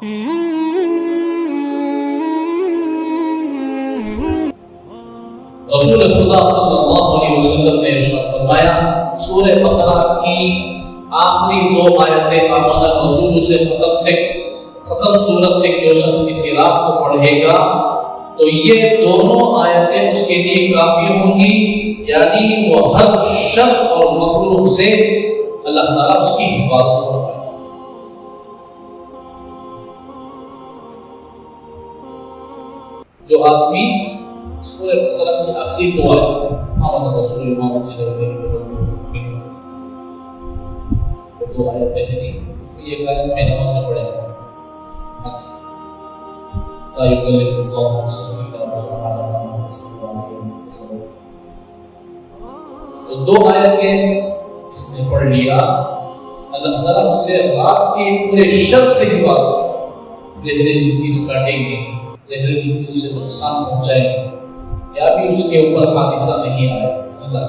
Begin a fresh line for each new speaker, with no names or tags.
رسول خدا صلی اللہ علیہ وسلم نے ارشاد فرمایا سورہ بقرہ کی آخری 2 آیتیں آمن الرسول سے ختم سورت تک جو شخص کسی رات کو پڑھے گا تو یہ دونوں آیتیں اس کے لیے کافی ہوں گی، یعنی وہ ہر شر اور مکروہ سے اللہ تعالیٰ اس کی حفاظت فرمائے۔ جو آدمی سورہ بقرہ کی آخری 2 آیتیں آمن الرسول بما انزل الیہ من ربہ، 2 آیتیں ہیں، اس میں یہ آیت میں نماز نہ پڑھے گا، لا یکلف اللہ نفسا الا وسعها ما کسبت وعليها ما اکتسبت۔ تو 2 آیتیں جس نے پڑھ لیا اللہ تعالیٰ اسے رات کے پورے شر سے حفاظت کرے، زہریلی چیز کاٹیں گے، زہریلی چیز سے نقصان پہنچائیں گے، یا بھی اس کے اوپر حادثہ نہیں آئے، اللہ